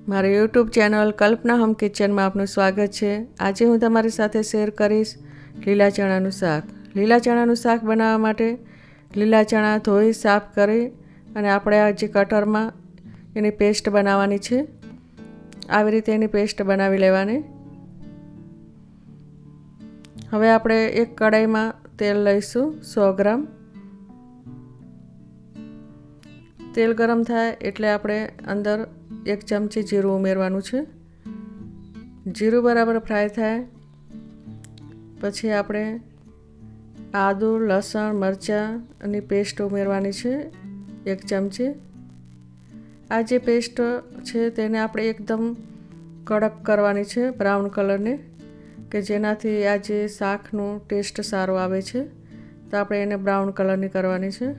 મારી YouTube channel કલ્પના home કિચનમાં આપનું સ્વાગત છે। આજે હું તમારી સાથે શેર કરીશ લીલા ચણાનું શાક। લીલા ચણાનું શાક બનાવવા માટે લીલા ચણા ધોઈ સાફ કરી અને આપણે આ જે કટરમાં એની પેસ્ટ બનાવવાની છે। આવી રીતે એની પેસ્ટ બનાવી લેવાની। હવે આપણે એક કડાઈમાં તેલ લઈશું 100 ગ્રામ। તેલ ગરમ થાય એટલે આપણે અંદર 1 ચમચી જીરું ઉમેરવાનું છે। જીરું બરાબર ફ્રાય થાય પછી આપણે આદુ લસણ મરચાંની પેસ્ટ ઉમેરવાની છે 1 ચમચી। આ જે પેસ્ટ છે તેને આપણે એકદમ કડક કરવાની છે બ્રાઉન કલરની, કે જેનાથી આ જે શાકનો ટેસ્ટ સારો આવે છે। તો આપણે એને બ્રાઉન કલરની કરવાની છે।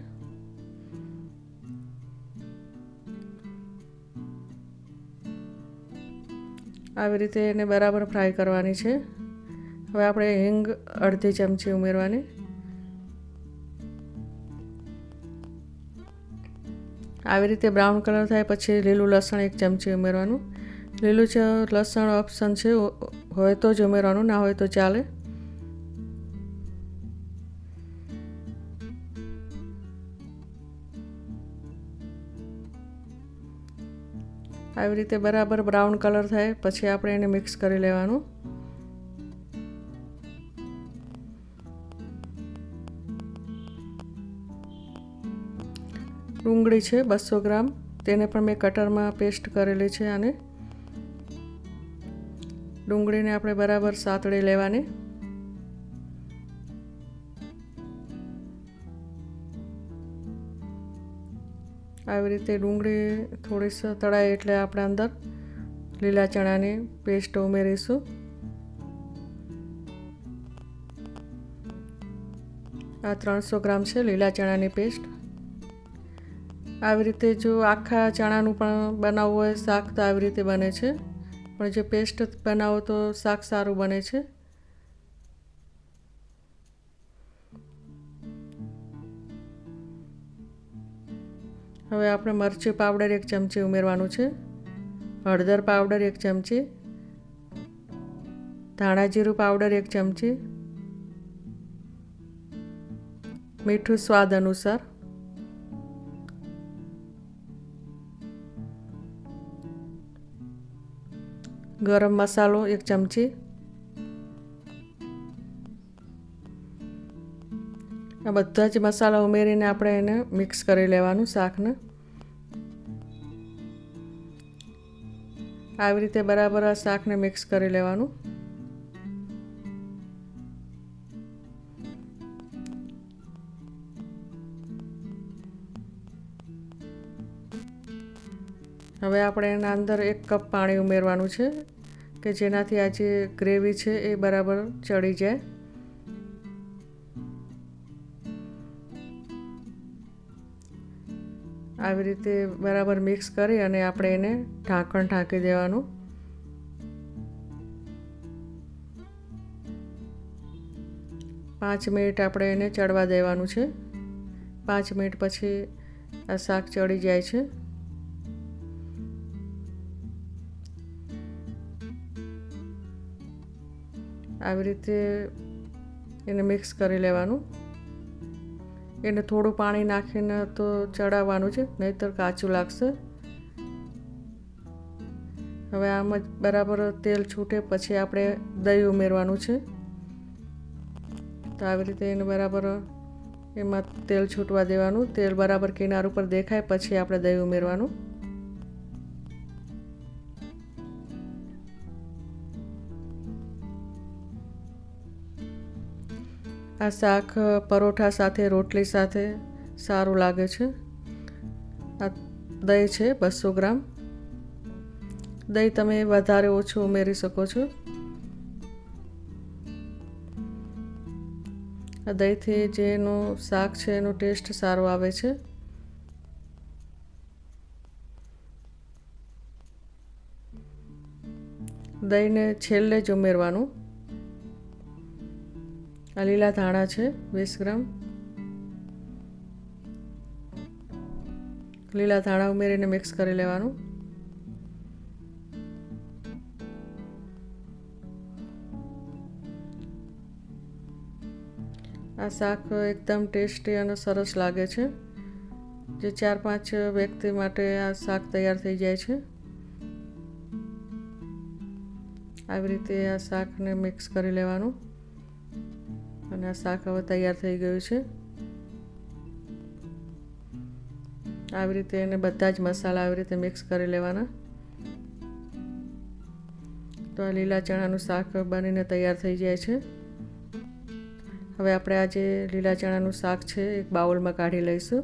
આવી રીતે એને બરાબર ફ્રાય કરવાની છે। હવે આપણે હિંગ અડધી ચમચી ઉમેરવાની। આવી રીતે બ્રાઉન કલર થાય પછી લીલું લસણ 1 ચમચી ઉમેરવાનું। લીલું લસણ ઓપ્શન છે, હોય તો જ ઉમેરવાનું, ના હોય તો ચાલે। આવી રીતે બરાબર બ્રાઉન કલર થાય પછી આપણે એને મિક્સ કરી લેવાનું। ડુંગળી છે 200 ગ્રામ, તેને પણ મેં કટરમાં પેસ્ટ કરેલી છે। આને ડુંગળીને આપણે બરાબર સાતળી લેવાની। આવી રીતે ડુંગળી થોડી તળાય એટલે આપણે અંદર લીલા ચણાની પેસ્ટ ઉમેરીશું। આ 300 ગ્રામ છે લીલા ચણાની પેસ્ટ। આવી રીતે જો આખા ચણાનું પણ બનાવવું હોય શાક તો આવી રીતે બને છે, પણ જે પેસ્ટ બનાવો તો શાક સારું બને છે। હવે આપણે મરચું પાવડર 1 ચમચી ઉમેરવાનું છે, હળદર પાવડર 1 ચમચી, ધાણા જીરું પાવડર 1 ચમચી, મીઠું સ્વાદ અનુસાર, ગરમ મસાલો 1 ચમચી। આ બધા જ મસાલા ઉમેરીને આપણે એને મિક્સ કરી લેવાનું શાકને। આવી રીતે બરાબર આ શાકને મિક્સ કરી લેવાનું। હવે આપણે એના અંદર 1 કપ પાણી ઉમેરવાનું છે, કે જેનાથી આ જે ગ્રેવી છે એ બરાબર ચડી જાય। આવી રીતે બરાબર મિક્સ કરી અને આપણે એને ઢાંકણ ઢાંકી દેવાનું। પાંચ મિનિટ આપણે એને ચડવા દેવાનું છે। 5 મિનિટ પછી આ શાક ચડી જાય છે। આવી રીતે એને મિક્સ કરી લેવાનું। એને થોડું પાણી નાખીને તો ચડાવવાનું છે, નહીંતર કાચું લાગશે। હવે આમ જ બરાબર તેલ છૂટે પછી આપણે દહીં ઉમેરવાનું છે। તો આવી રીતે એને બરાબર એમાં તેલ છૂટવા દેવાનું। તેલ બરાબર કિનાર ઉપર દેખાય પછી આપણે દહીં ઉમેરવાનું। આ શાક પરોઠા સાથે રોટલી સાથે સારું લાગે છે। આ દહીં છે 200 ગ્રામ। દહીં તમે વધારે ઓછું ઉમેરી શકો છો। આ દહીંથી જેનું શાક છે એનો ટેસ્ટ સારો આવે છે। દહીંને છેલ્લે જ ઉમેરવાનું। આ લીલા ધાણા છે 20 ગ્રામ। લીલા ધાણા ઉમેરીને મિક્સ કરી લેવાનું। આ શાક એકદમ ટેસ્ટી અને સરસ લાગે છે, જે 4-5 વ્યક્તિ માટે આ શાક તૈયાર થઈ જાય છે. આવી રીતે આ શાકને મિક્સ કરી લેવાનું અને આ શાક હવે તૈયાર થઈ ગયું છે. આવી રીતે એને બધા જ મસાલા આવી રીતે મિક્સ કરી લેવાના. તો આ લીલા ચણાનું શાક બનીને તૈયાર થઈ જાય છે. હવે આપણે આ જે લીલા ચણાનું શાક છે એક બાઉલમાં કાઢી લઈશું.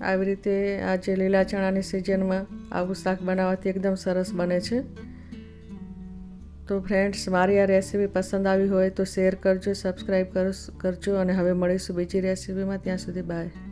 આવી રીતે આ જે લીલા ચણાની સિઝનમાં આવું શાક બનાવવાથી એકદમ સરસ બને છે. તો ફ્રેન્ડ્સ, મારી આ રેસીપી પસંદ આવી હોય તો શેર કરજો, સબસ્ક્રાઈબ કરજો અને હવે મળીશું બીજી રેસીપીમાં. ત્યાં સુધી બાય.